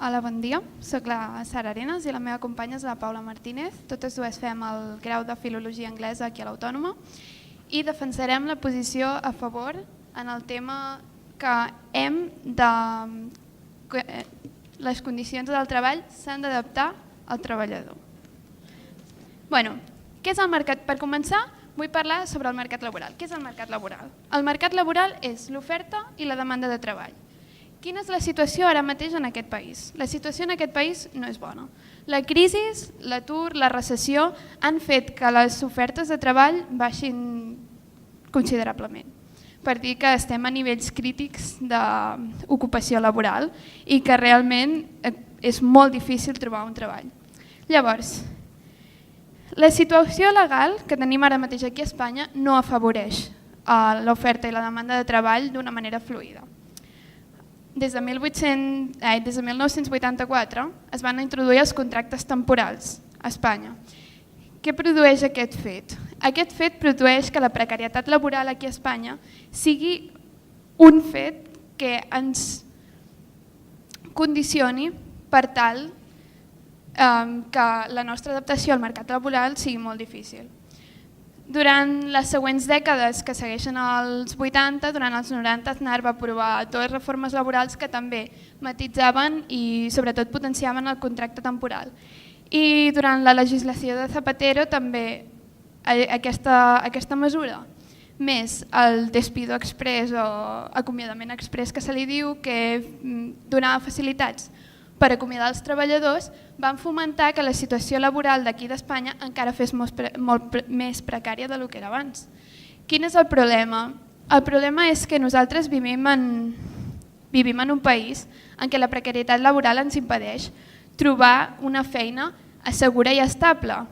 Hola, bon dia. Soc la Sara Arenas i la meva companya és la Paula Martínez. Totes dues fem el grau de Filologia Anglesa aquí a l'Autònoma i defensarem la posició a favor en el tema que les condicions del treball s'han d'adaptar al treballador. Què és el mercat? Per començar, vull parlar sobre el mercat laboral. Què és el mercat laboral? El mercat laboral és l'oferta i la demanda de treball. Quina és la situació ara mateix en aquest país? La situació en aquest país no és bona. La crisi, l'atur, la recessió han fet que les ofertes de treball baixin considerablement. Per dir que estem a nivells crítics d'ocupació laboral i que realment és molt difícil trobar un treball. Llavors, la situació legal que tenim ara mateix aquí a Espanya no afavoreix l'oferta i la demanda de treball d'una manera fluida. Des de 1984 es van introduir els contractes temporals a Espanya. Què produeix aquest fet? Aquest fet produeix que la precarietat laboral aquí a Espanya sigui un fet que ens condicioni per tal que la nostra adaptació al mercat laboral sigui molt difícil. Durant les següents dècades que segueixen als 80, durant els 90, Aznar va aprovar dues reformes laborals que també matitzaven i sobretot potenciaven el contracte temporal. I durant la legislació de Zapatero també aquesta mesura, més el despido express o acomiadament express que se li diu, que donava facilitats per acomiadar els treballadors, van fomentar que la situació laboral d'aquí d'Espanya encara fos molt més precària del que era abans. Quin és el problema? El problema és que nosaltres vivim en un país en què la precarietat laboral ens impedeix trobar una feina segura i estable.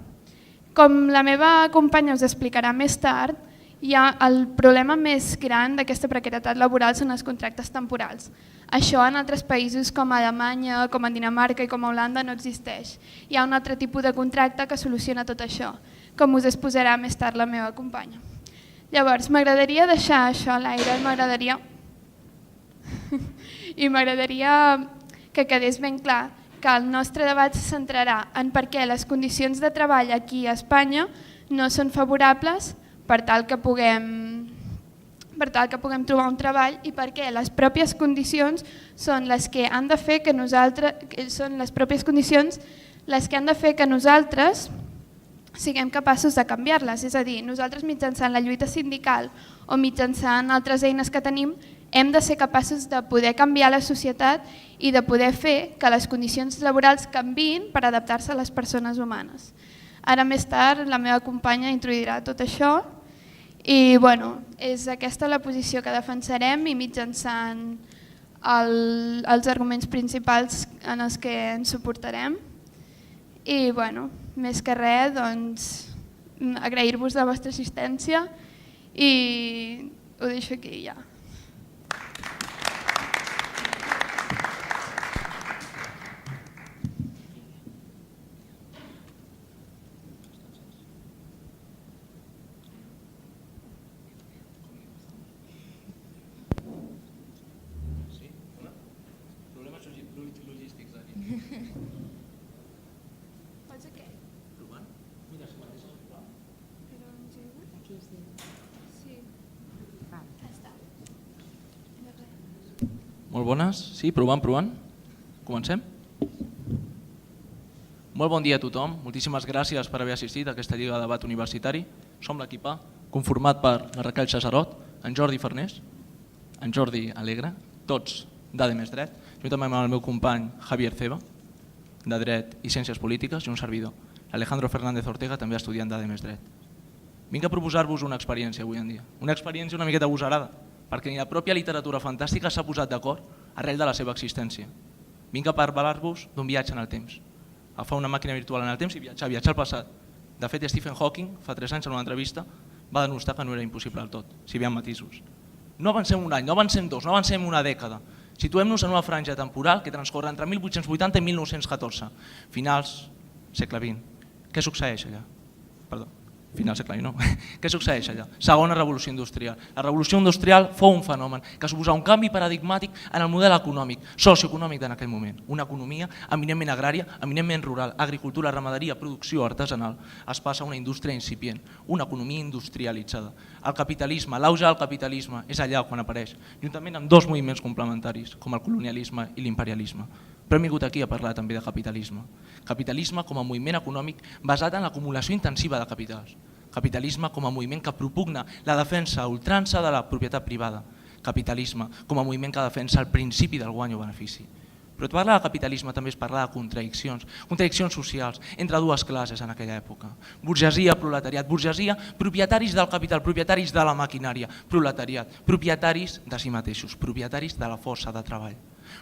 Com la meva companya us explicarà més tard, el problema més gran d'aquesta precarietat laboral són els contractes temporals. Això en altres països com a Alemanya, com a Dinamarca i com a Holanda no existeix. Hi ha un altre tipus de contracte que soluciona tot això, com us exposarà més tard la meva companya. Llavors, m'agradaria deixar això a l'aire, i m'agradaria que quedés ben clar que el nostre debat se centrarà en per què les condicions de treball aquí a Espanya no són favorables per tal que puguem trobar un treball i perquè les pròpies condicions són les que han de fer que nosaltres siguem capaços de canviar-les. És a dir, nosaltres mitjançant la lluita sindical o mitjançant altres eines que tenim hem de ser capaços de poder canviar la societat i de poder fer que les condicions laborals canviïn per adaptar-se a les persones humanes. Ara més tard la meva companya introduirà tot això i és aquesta la posició que defensarem i mitjançant els arguments principals en els que ens suportarem. I més que res, agrair-vos la vostra assistència i ho deixo aquí ja. Molt bones. Sí, provant. Comencem? Molt bon dia a tothom. Moltíssimes gràcies per haver assistit a aquesta lliga de debat universitari. Som l'equip A, conformat per la Raquel Cesarot, en Jordi Farnés, en Jordi Alegre, tots d'AD+Dret, juntament amb el meu company Javier Ceba, de Dret i Ciències Polítiques, i un servidor, Alejandro Fernández Ortega, també estudiant d'AD+Dret. Vinc a proposar-vos una experiència avui en dia, una experiència una miqueta agosarada, perquè ni la pròpia literatura fantàstica s'ha posat d'acord arrel de la seva existència. Vinc a parlar-vos d'un viatge en el temps, agafar una màquina virtual en el temps i viatjar al passat. De fet, Stephen Hawking, fa 3 anys en una entrevista, va denostar que no era impossible del tot, si hi havia matisos. No avancem un any, no avancem 2, no avancem una dècada. Situem-nos en una franja temporal que transcorre entre 1880 i 1914, finals segle XX. Què succeeix allà? Perdó. final del segle XIX. Què succeeix allà? Segona revolució industrial. La revolució industrial fou un fenomen que suposava un canvi paradigmàtic en el model econòmic, socioeconòmic en aquell moment. Una economia eminentment agrària, eminentment rural, agricultura, ramaderia, producció artesanal, es passa a una indústria incipient, una economia industrialitzada. El capitalisme, l'auge del capitalisme, és allà quan apareix, juntament amb dos moviments complementaris, com el colonialisme i l'imperialisme. Però hem vingut aquí a parlar també de capitalisme. Capitalisme com a moviment econòmic basat en l'acumulació intensiva de capitals. Capitalisme com a moviment que propugna la defensa a ultrança de la propietat privada. Capitalisme com a moviment que defensa el principi del guany o benefici. Però parlar de capitalisme també és parlar de contradiccions socials entre dues classes en aquella època. Burgesia, proletariat, burgesia, propietaris del capital, propietaris de la maquinària, proletariat, propietaris de si mateixos, propietaris de la força de treball.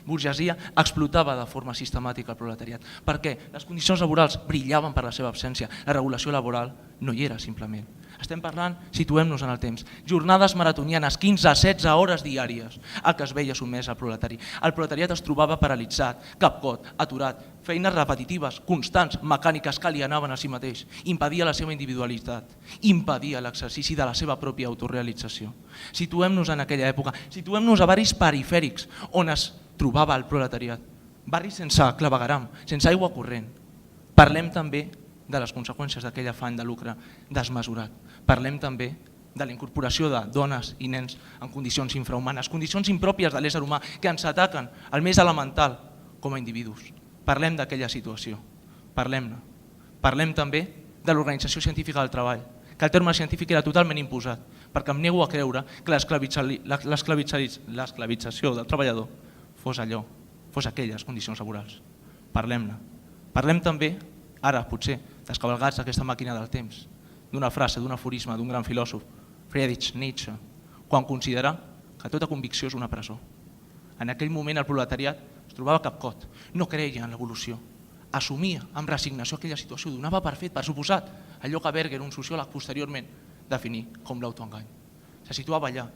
Burgesia explotava de forma sistemàtica el proletariat perquè les condicions laborals brillaven per la seva absència, la regulació laboral no hi era simplement. Estem parlant, situem-nos en el temps, jornades maratonianes, 15 a 16 hores diàries, a què es veia sotmès el proletari. El proletariat es trobava paralitzat, capcot, aturat, feines repetitives, constants, mecàniques que alienaven a si mateix, impedia la seva individualitat, impedia l'exercici de la seva pròpia autorealització. Situem-nos en aquella època, situem-nos a barris perifèrics on es trobava el proletariat, barris sense clavegueram, sense aigua corrent. Parlem també de les conseqüències d'aquell afany de lucre desmesurat. Parlem també de la incorporació de dones i nens en condicions infrahumanes, condicions impròpies de l'ésser humà que ens ataquen el més elemental com a individus. Parlem d'aquella situació, parlem-ne. Parlem també de l'Organització Científica del Treball, que el terme científic era totalment imposat, perquè em nego a creure que l'esclavització del treballador fos allò, fos aquelles condicions laborals. Parlem-ne. Parlem també, ara potser, descabalgats d'aquesta màquina del temps, d'una frase, d'un aforisme, d'un gran filòsof, Friedrich Nietzsche, quan considera que tota convicció és una presó. En aquell moment el proletariat es trobava capcot, no creia en l'evolució, assumia amb resignació aquella situació, donava per fet, per suposat, allò que Berger, un sociòleg posteriorment, definí com l'autoengany. Se situava allà.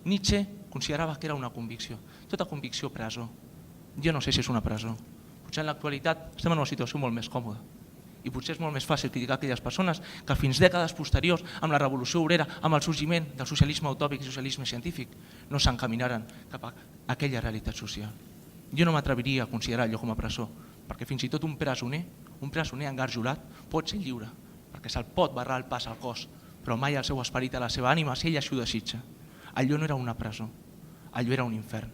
Nietzsche considerava que era una convicció, tota convicció presó. Jo no sé si és una presó. Potser en l'actualitat estem en una situació molt més còmoda i potser és molt més fàcil criticar aquelles persones que fins dècades posteriors, amb la revolució obrera, amb el sorgiment del socialisme utòpic i socialisme científic, no s'encaminaren cap a aquella realitat social. Jo no m'atreviria a considerar allò com a presó, perquè fins i tot un presoner engarjolat pot ser lliure, perquè se'l pot barrar el pas al cos, però mai al seu esperit, a la seva ànima, si ell així ho desitja. Allò no era una presó, allò era un infern,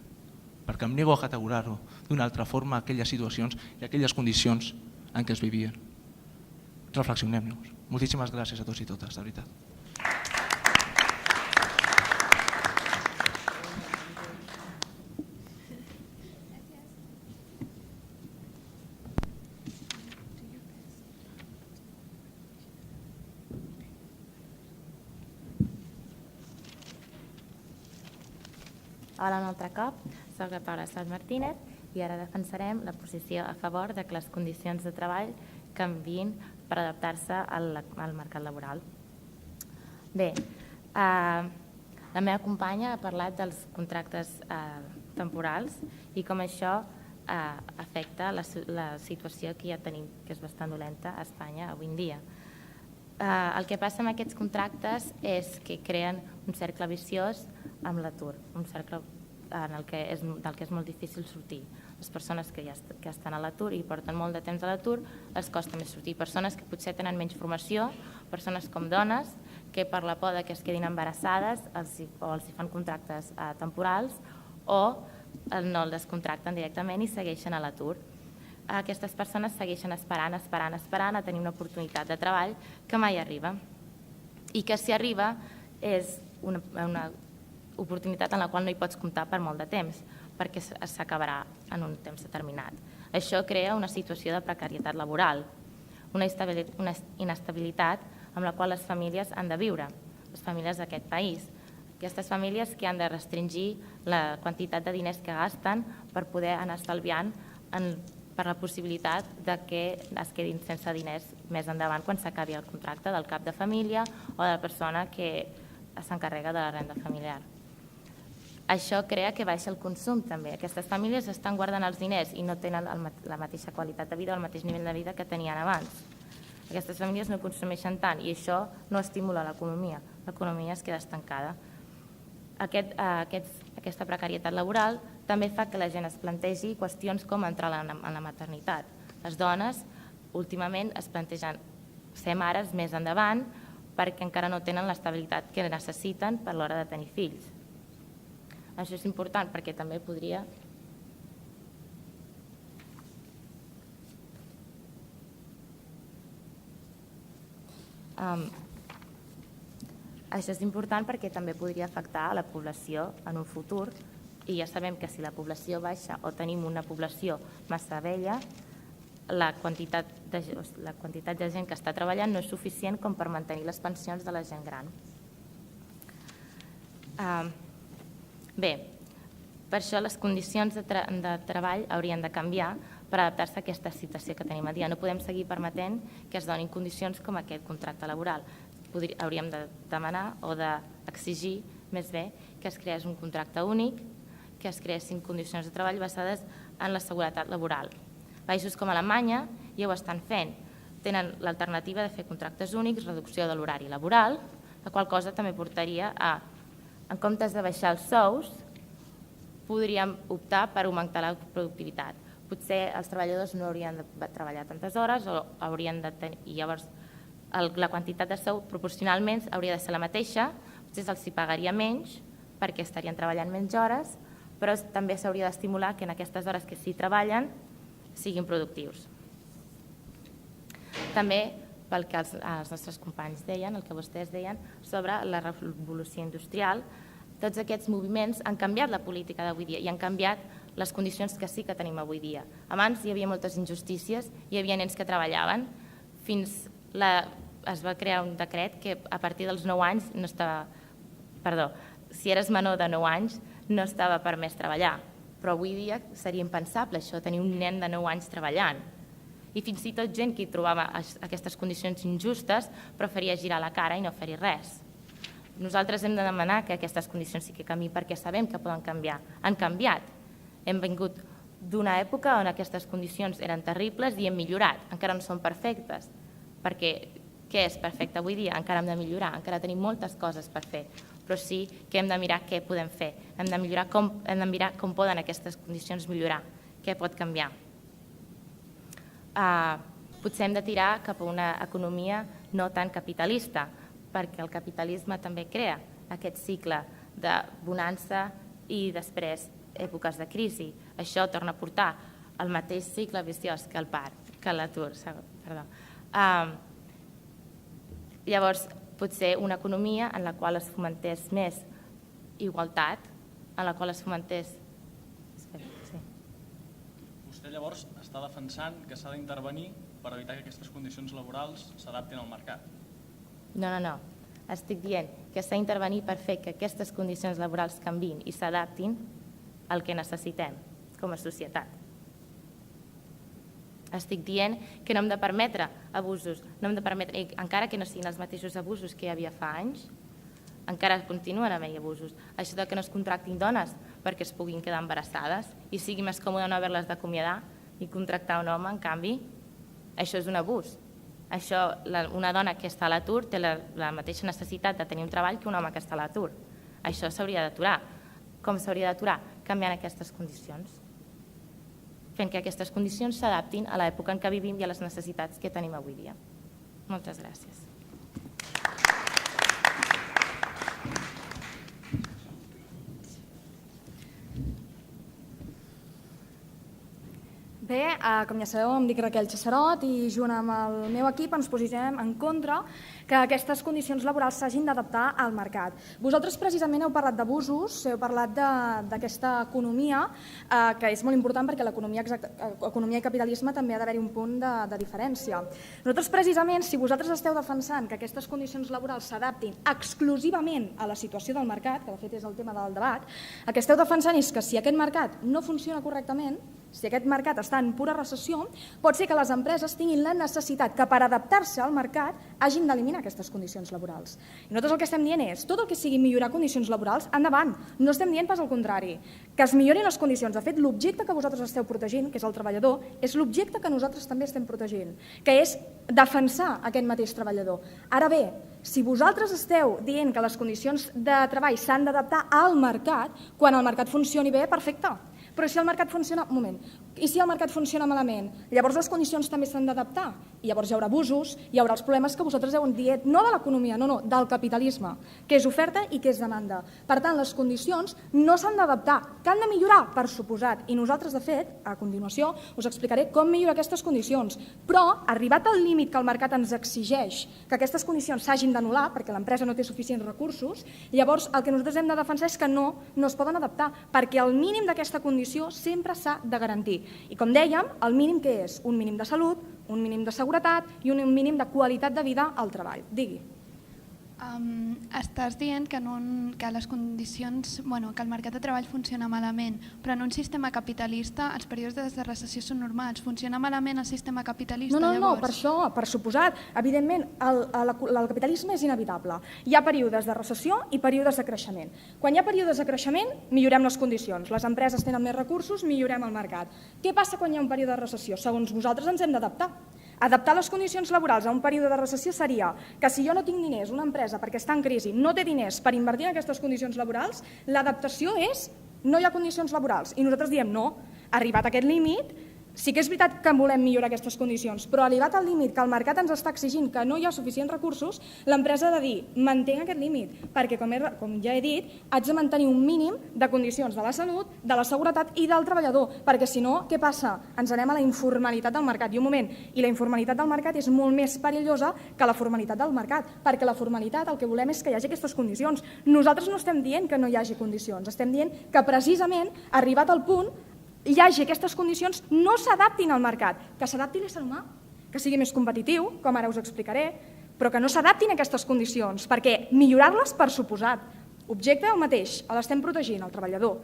perquè em nego a categorar-ho d'una altra forma aquelles situacions i aquelles condicions en què es vivien. Reflexionem-nos. Moltíssimes gràcies a tots i totes, de veritat. Hola un altre cop, soc la Paula Sant Martínez i ara defensarem la posició a favor de que les condicions de treball canviïn per adaptar-se al mercat laboral. Bé, la meva companya ha parlat dels contractes temporals i com això afecta la situació que ja tenim, que és bastant dolenta a Espanya avui en dia. El que passa amb aquests contractes és que creen un cercle viciós amb l'atur, un cercle del que és molt difícil sortir. Les persones que ja estan a l'atur i porten molt de temps a l'atur els costa més sortir. Persones que potser tenen menys formació, persones com dones que per la por que es quedin embarassades o els fan contractes temporals o no els contracten directament i segueixen a l'atur. Aquestes persones segueixen esperant a tenir una oportunitat de treball que mai arriba i que si arriba és una oportunitat en la qual no hi pots comptar per molt de temps perquè s'acabarà en un temps determinat. Això crea una situació de precarietat laboral, una inestabilitat amb la qual les famílies han de viure, les famílies d'aquest país. Aquestes famílies que han de restringir la quantitat de diners que gasten per poder anar estalviant per la possibilitat que es quedin sense diners més endavant quan s'acabi el contracte del cap de família o de la persona que s'encarrega de la renda familiar. Això crea que baixa el consum també. Aquestes famílies estan guardant els diners i no tenen la mateixa qualitat de vida o el mateix nivell de vida que tenien abans. Aquestes famílies no consumeixen tant i això no estimula l'economia es queda estancada. Aquesta precarietat laboral també fa que la gent es plantegi qüestions com entrar en la maternitat. Les dones últimament es plantegen ser mares més endavant perquè encara no tenen l'estabilitat que necessiten per l'hora de tenir fills. Això és important perquè també podria... Això és important perquè també podria afectar a la població en un futur i ja sabem que si la població baixa o tenim una població massa vella, la quantitat de gent que està treballant no és suficient com per mantenir les pensions de la gent gran. Bé, per això les condicions de treball haurien de canviar per adaptar-se a aquesta situació que tenim a dia. No podem seguir permetent que es donin condicions com aquest contracte laboral. Hauríem de demanar o d'exigir més bé que es creés un contracte únic, que es creessin condicions de treball basades en la seguretat laboral. Països com Alemanya ja ho estan fent. Tenen l'alternativa de fer contractes únics, reducció de l'horari laboral, la qual cosa també portaria a, en comptes de baixar els sous, podríem optar per augmentar la productivitat. Potser els treballadors no haurien de treballar tantes hores o haurien de tenir... I llavors la quantitat de sou proporcionalment hauria de ser la mateixa, potser se'ls pagaria menys perquè estarien treballant menys hores, però també s'hauria d'estimular que en aquestes hores que sí treballen siguin productius. També pel que els nostres companys deien, el que vostès deien sobre la revolució industrial, tots aquests moviments han canviat la política d'avui dia i han canviat les condicions que sí que tenim avui dia. Abans hi havia moltes injustícies, hi havia nens que treballaven, fins es va crear un decret que a partir dels 9 anys no estava... Perdó, si eres menor de 9 anys no estava permès treballar, però avui dia seria impensable això, tenir un nen de 9 anys treballant. I fins i tot gent que trobava aquestes condicions injustes preferia girar la cara i no fer-hi res. Nosaltres hem de demanar que aquestes condicions sí que canviïn perquè sabem que poden canviar. Han canviat. Hem vingut d'una època on aquestes condicions eren terribles i hem millorat. Encara no són perfectes, perquè què és perfecte avui dia? Encara hem de millorar, encara tenim moltes coses per fer, però sí que hem de mirar què podem fer, hem de mirar com poden aquestes condicions millorar, què pot canviar. Potser hem de tirar cap a una economia no tan capitalista, perquè el capitalisme també crea aquest cicle de bonança i després èpoques de crisi. Això torna a portar el mateix cicle viciós que l'atur. Llavors, potser una economia en la qual es fomentés més igualtat, en la qual es fomentés... Vostè llavors està defensant que s'ha d'intervenir per evitar que aquestes condicions laborals s'adaptin al mercat. No. Estic dient que s'ha d'intervenir per fer que aquestes condicions laborals canviïn i s'adaptin al que necessitem com a societat. Estic dient que no hem de permetre abusos, encara que no siguin els mateixos abusos que hi havia fa anys, encara continuen havent-hi abusos. Això de que no es contractin dones perquè es puguin quedar embarassades i sigui més còmode no haver-les d'acomiadar i contractar un home, en canvi, això és un abús. Una dona que està a l'atur té la mateixa necessitat de tenir un treball que un home que està a l'atur. Això s'hauria d'aturar. Com s'hauria d'aturar? Canviant aquestes condicions. Fent que aquestes condicions s'adaptin a l'època en què vivim i a les necessitats que tenim avui dia. Moltes gràcies. Bé, com ja sabeu, em dic Raquel Xacerot i junt amb el meu equip ens posicionem en contra que aquestes condicions laborals s'hagin d'adaptar al mercat. Vosaltres precisament heu parlat d'abusos, heu parlat d'aquesta economia, que és molt important perquè l'economia i capitalisme també ha d'haver-hi un punt de diferència. Nosaltres precisament, si vosaltres esteu defensant que aquestes condicions laborals s'adaptin exclusivament a la situació del mercat, que de fet és el tema del debat, el que esteu defensant és que si aquest mercat no funciona correctament, si aquest mercat està en pura recessió, pot ser que les empreses tinguin la necessitat que per adaptar-se al mercat hagin d'eliminar aquestes condicions laborals. I nosaltres el que estem dient és tot el que sigui millorar condicions laborals, endavant. No estem dient pas al contrari. Que es millorin les condicions. De fet, l'objecte que vosaltres esteu protegint, que és el treballador, és l'objecte que nosaltres també estem protegint, que és defensar aquest mateix treballador. Ara bé, si vosaltres esteu dient que les condicions de treball s'han d'adaptar al mercat, quan el mercat funcioni bé, perfecte. Però si el mercat funciona... Un moment. I si el mercat funciona malament? Llavors les condicions també s'han d'adaptar. I llavors hi haurà abusos, hi haurà els problemes que vosaltres heu dit, no de l'economia, no, del capitalisme, que és oferta i que és demanda. Per tant, les condicions no s'han d'adaptar, que han de millorar, per suposat. I nosaltres, de fet, a continuació, us explicaré com millorar aquestes condicions. Però, arribat al límit que el mercat ens exigeix que aquestes condicions s'hagin d'anul·lar, perquè l'empresa no té suficients recursos, llavors el que nosaltres hem de defensar és que no es poden adaptar, perquè el mínim d'aquesta condició sempre s'ha de garantir. I com dèiem, el mínim que és? Un mínim de salut, un mínim de seguretat i un mínim de qualitat de vida al treball. Digui. Estàs dient que les condicions, que el mercat de treball funciona malament, però en un sistema capitalista els períodes de recessió són normals. Funciona malament el sistema capitalista, llavors? No, per això, per suposat. Evidentment, el capitalisme és inevitable. Hi ha períodes de recessió i períodes de creixement. Quan hi ha períodes de creixement, millorem les condicions. Les empreses tenen més recursos, millorem el mercat. Què passa quan hi ha un període de recessió? Segons vosaltres ens hem d'adaptar. Adaptar les condicions laborals a un període de recessió seria que si jo no tinc diners, una empresa perquè està en crisi, no té diners per invertir en aquestes condicions laborals, l'adaptació és no hi ha condicions laborals. I nosaltres diem no, arribat a aquest límit, sí que és veritat que volem millorar aquestes condicions, però arribat al límit que el mercat ens està exigint que no hi ha suficients recursos, l'empresa ha de dir, mantenc aquest límit, perquè com ja he dit, haig de mantenir un mínim de condicions de la salut, de la seguretat i del treballador, perquè si no, què passa? Ens anem a la informalitat del mercat. I un moment, i la informalitat del mercat és molt més perillosa que la formalitat del mercat, perquè la formalitat el que volem és que hi hagi aquestes condicions. Nosaltres no estem dient que no hi hagi condicions, estem dient que precisament, arribat al punt, hi hagi aquestes condicions, no s'adaptin al mercat, que s'adapti l'ésser humà, que sigui més competitiu, com ara us explicaré, però que no s'adaptin a aquestes condicions, perquè millorar-les per suposat. Objecte el mateix, l'estem protegint, el treballador.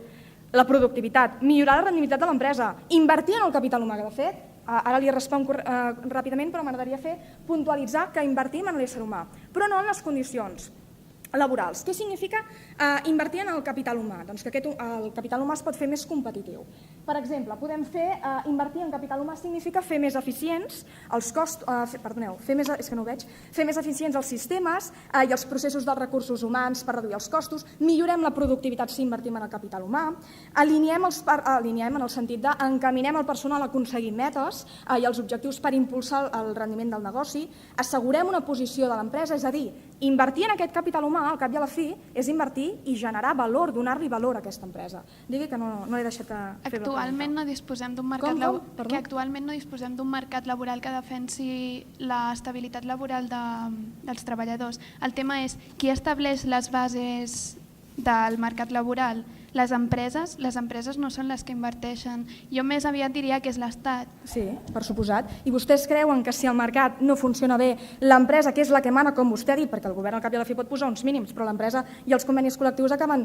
La productivitat, millorar la rendibilitat de l'empresa, invertir en el capital humà, que de fet, ara li responc ràpidament, però m'agradaria puntualitzar que invertim en l'ésser humà, però no en les condicions laborals. Què significa invertir en el capital humà? Doncs que el capital humà es pot fer més competitiu. Per exemple, podem invertir en capital humà significa fer més eficients els costos, fer més eficients els sistemes i els processos dels recursos humans per reduir els costos, millorem la productivitat si invertim en el capital humà, aliniem en el sentit d'encaminem el personal a aconseguir metes i els objectius per impulsar el rendiment del negoci, assegurem una posició de l'empresa, és a dir, invertir en aquest capital humà, al cap i a la fi, és invertir i generar valor, donar-li valor a aquesta empresa. Digui que no he deixat de fer la pregunta. Actualment no disposem d'un mercat laboral que defensi l'estabilitat laboral dels treballadors. El tema és qui estableix les bases del mercat laboral. Les empreses no són les que inverteixen. Jo més aviat diria que és l'Estat. Sí, per suposat. I vostès creuen que si el mercat no funciona bé, l'empresa, que és la que mana, com vostè ha dit, perquè el govern al cap i a la fi pot posar uns mínims, però l'empresa i els convenis col·lectius acaben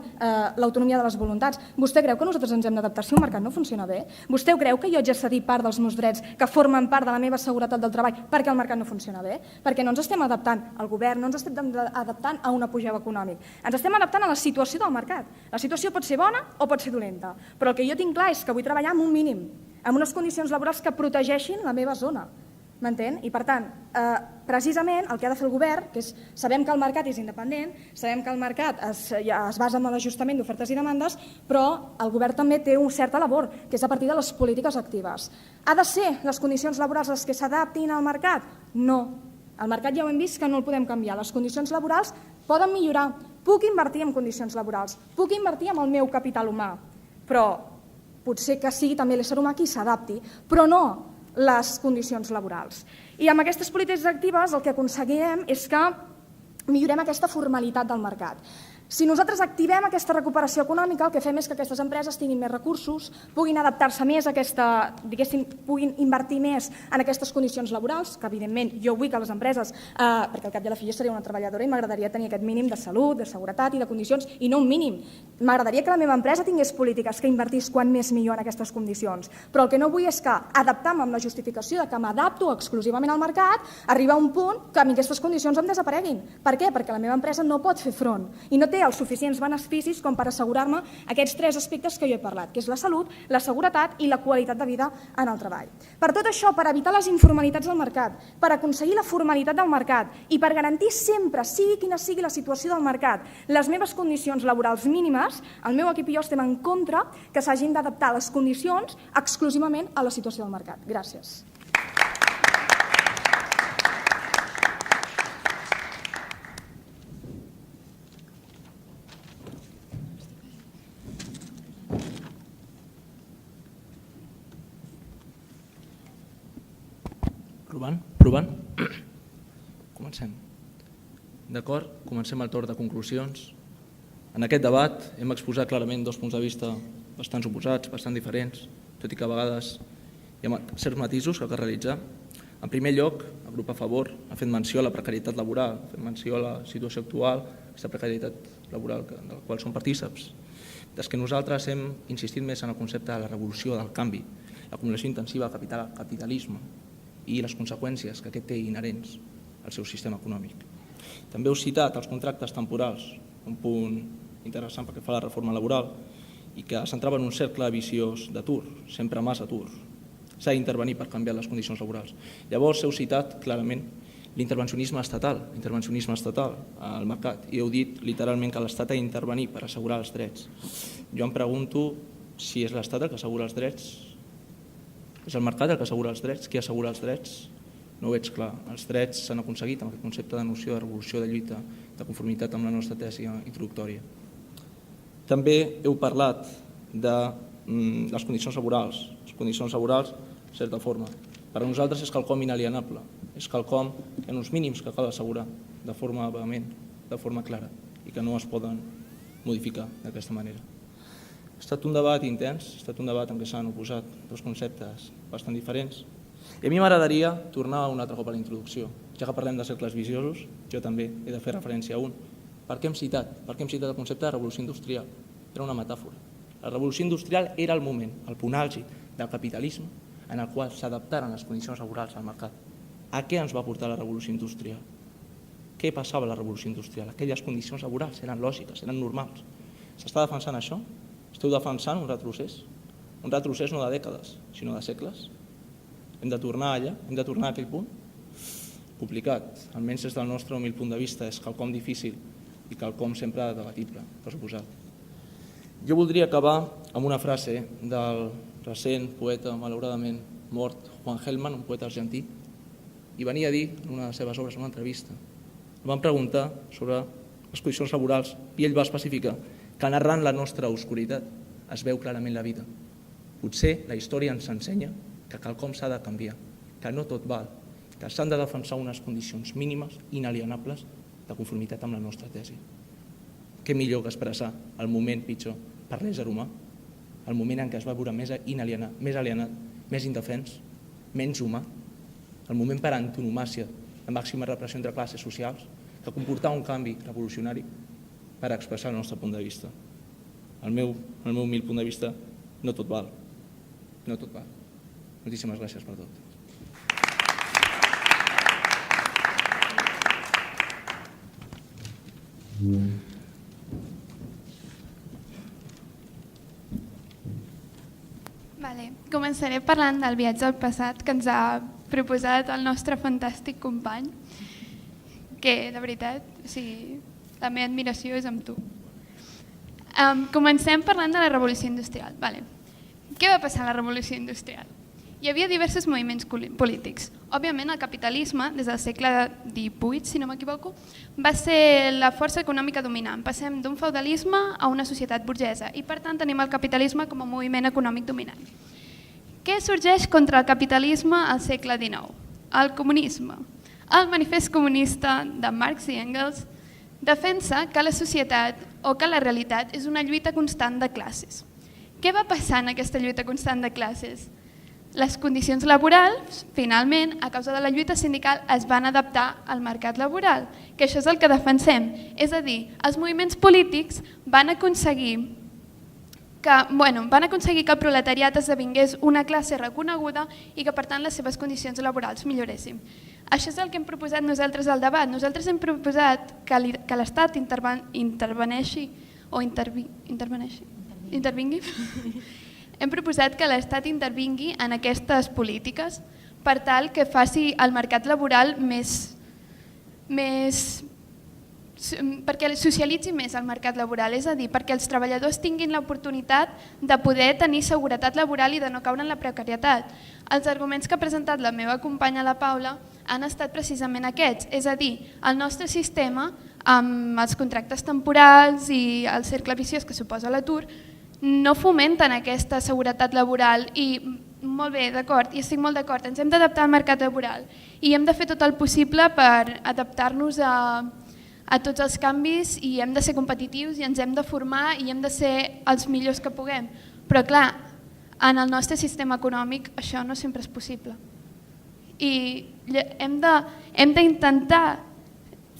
l'autonomia de les voluntats. Vostè creu que nosaltres ens hem d'adaptar si un mercat no funciona bé? Vostè creu que jo haig de cedir part dels meus drets que formen part de la meva seguretat del treball perquè el mercat no funciona bé? Perquè no ens estem adaptant al govern, no ens estem adaptant a un apogeu econòmic. Ens estem adaptant a la situació del mercat. La situació pot ser bona o pot ser dolenta, però el que jo tinc clar és que vull treballar amb un mínim, amb unes condicions laborals que protegeixin la meva zona, m'entén? I per tant, precisament el que ha de fer el govern, que és, sabem que el mercat és independent, sabem que el mercat es basa en l'ajustament d'ofertes i demandes, però el govern també té una certa labor, que és a partir de les polítiques actives. Ha de ser les condicions laborals les que s'adaptin al mercat? No. El mercat ja ho hem vist que no el podem canviar. Les condicions laborals poden millorar. Puc invertir en condicions laborals, puc invertir en el meu capital humà, però potser que sigui també l'ésser humà qui s'adapti, però no les condicions laborals. I amb aquestes polítiques actives el que aconseguirem és que millorem aquesta formalitat del mercat. Si nosaltres activem aquesta recuperació econòmica, el que fem és que aquestes empreses tinguin més recursos, puguin adaptar-se més a puguin invertir més en aquestes condicions laborals, que evidentment jo vull que les empreses, perquè al cap i a la fi jo seria una treballadora i m'agradaria tenir aquest mínim de salut, de seguretat i de condicions, i no un mínim. M'agradaria que la meva empresa tingués polítiques que invertís quan més millor en aquestes condicions, però el que no vull és que, adaptant-me amb la justificació de que m'adapto exclusivament al mercat, arribar a un punt que a mi aquestes condicions em desapareguin. Per què? Perquè la meva empresa no pot fer front i no té els suficients beneficis com per assegurar-me aquests 3 aspectes que jo he parlat, que és la salut, la seguretat i la qualitat de vida en el treball. Per tot això, per evitar les informalitats del mercat, per aconseguir la formalitat del mercat i per garantir sempre, sigui quina sigui la situació del mercat, les meves condicions laborals mínimes, el meu equip i jo estem en contra que s'hagin d'adaptar les condicions exclusivament a la situació del mercat. Gràcies. Provant? Comencem. D'acord? Comencem el torn de conclusions. En aquest debat hem exposat clarament 2 punts de vista bastant oposats, bastant diferents, tot i que a vegades hi ha certs matisos que cal realitzar. En primer lloc, el grup a favor ha fet menció a la precarietat laboral, ha fet menció a la situació actual, aquesta precarietat laboral de la qual som partíceps. Des que nosaltres hem insistit més en el concepte de la revolució del canvi, l'acumulació intensiva del capitalisme i les conseqüències que aquest té inherents al seu sistema econòmic. També heu citat els contractes temporals, un punt interessant perquè fa la reforma laboral i que s'entrava en un cercle viciós d'atur, sempre més atur. S'ha d'intervenir per canviar les condicions laborals. Llavors heu citat clarament l'intervencionisme estatal al mercat i heu dit literalment que l'Estat ha d'intervenir per assegurar els drets. Jo em pregunto si és l'Estat el que assegura els drets. És el mercat el que assegura els drets? Qui assegura els drets? No ho veig clar. Els drets s'han aconseguit amb aquest concepte de noció de revolució, de lluita, de conformitat amb la nostra tesi introductòria. També heu parlat de les condicions laborals. Les condicions laborals, de certa forma, per a nosaltres és quelcom inalienable. És quelcom que hi ha uns mínims que cal assegurar de forma vehement, de forma clara, i que no es poden modificar d'aquesta manera. Ha estat un debat intens, ha estat un debat en què s'han oposat 2 conceptes bastant diferents. I a mi m'agradaria tornar un altre cop a la introducció. Ja que parlem de cercles viciosos, jo també he de fer referència a un. Per què hem citat el concepte de revolució industrial? Era una metàfora. La revolució industrial era el moment, el punt àlgid del capitalisme en el qual s'adaptaren les condicions laborals al mercat. A què ens va portar la revolució industrial? Què passava a la revolució industrial? Aquelles condicions laborals eren lògiques, eren normals. S'està defensant això? Esteu defensant un retrocés? Un retrocés no de dècades, sinó de segles? Hem de tornar allà? Hem de tornar a aquell punt? Complicat, almenys des del nostre humil punt de vista, és quelcom difícil i quelcom sempre debatible, per suposat. Jo voldria acabar amb una frase del recent poeta, malauradament mort, Juan Gelman, un poeta argentí, i venia a dir en una de les seves obres, en una entrevista, el van preguntar sobre les condicions laborals i ell va especificar que narrant la nostra obscuritat es veu clarament la vida. Potser la història ens ensenya que quelcom s'ha de canviar, que no tot val, que s'han de defensar unes condicions mínimes, inalienables, de conformitat amb la nostra tesi. Què millor que expressar el moment pitjor per l'ésser humà, el moment en què es va veure més alienat, més indefens, menys humà, el moment per antonomàcia de màxima repressió entre classes socials, que comportava un canvi revolucionari per expressar el nostre punt de vista. El meu humil punt de vista, no tot val. No tot val. Moltíssimes gràcies per tot. Començaré parlant del viatge al passat que ens ha proposat el nostre fantàstic company, que de veritat, la meva admiració és amb tu. Comencem parlant de la revolució industrial. Què va passar a la revolució industrial? Hi havia diversos moviments polítics. Òbviament el capitalisme, des del segle XVIII, si no m'equivoco, va ser la força econòmica dominant. Passem d'un feudalisme a una societat burgesa i per tant tenim el capitalisme com a moviment econòmic dominant. Què sorgeix contra el capitalisme al segle XIX? El comunisme. El manifest comunista de Marx i Engels defensa que la societat o que la realitat és una lluita constant de classes. Què va passar en aquesta lluita constant de classes? Les condicions laborals, finalment, a causa de la lluita sindical, es van adaptar al mercat laboral, que això és el que defensem. És a dir, els moviments polítics van aconseguir que el proletariat esdevingués una classe reconeguda i que, per tant, les seves condicions laborals milloressin. Això és el que hem proposat nosaltres al debat. Nosaltres hem proposat que l'Estat intervingui. Hem proposat que l'Estat intervingui en aquestes polítiques per tal que faci el mercat laboral perquè socialitzi més el mercat laboral, és a dir, perquè els treballadors tinguin l'oportunitat de poder tenir seguretat laboral i de no caure en la precarietat. Els arguments que ha presentat la meva companya la Paula han estat precisament aquests, és a dir, el nostre sistema, amb els contractes temporals i el cercle viciós que suposa l'atur, no fomenten aquesta seguretat laboral i molt bé, d'acord, i estic molt d'acord, ens hem d'adaptar al mercat laboral i hem de fer tot el possible per adaptar-nos a tots els canvis i hem de ser competitius i ens hem de formar i hem de ser els millors que puguem. Però clar, en el nostre sistema econòmic això no sempre és possible. I hem d'intentar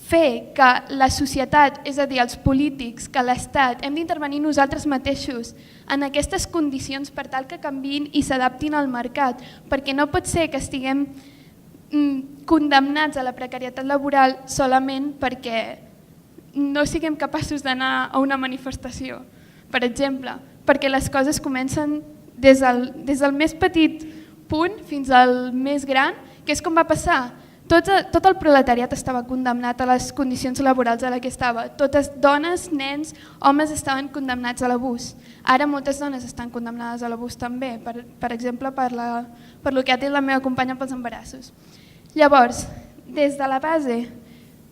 fer que la societat, és a dir, els polítics, que l'Estat, hem d'intervenir nosaltres mateixos en aquestes condicions per tal que canviïn i s'adaptin al mercat, perquè no pot ser que estiguem condemnats a la precarietat laboral solament perquè no siguem capaços d'anar a una manifestació, per exemple, perquè les coses comencen des del més petit punt fins al més gran, que és com va passar. Tot el proletariat estava condemnat a les condicions laborals a les que estava. Totes dones, nens, homes estaven condemnats a l'abús. Ara moltes dones estan condemnades a l'abús també, per exemple, per el que ha dit la meva companya pels embarassos. Llavors, des de la base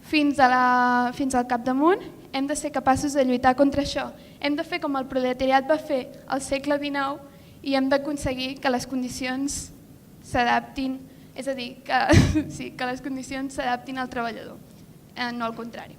fins al capdamunt, hem de ser capaços de lluitar contra això. Hem de fer com el proletariat va fer al segle XIX i hem d'aconseguir que les condicions s'adaptin, és a dir, que les condicions s'adaptin al treballador, no al contrari.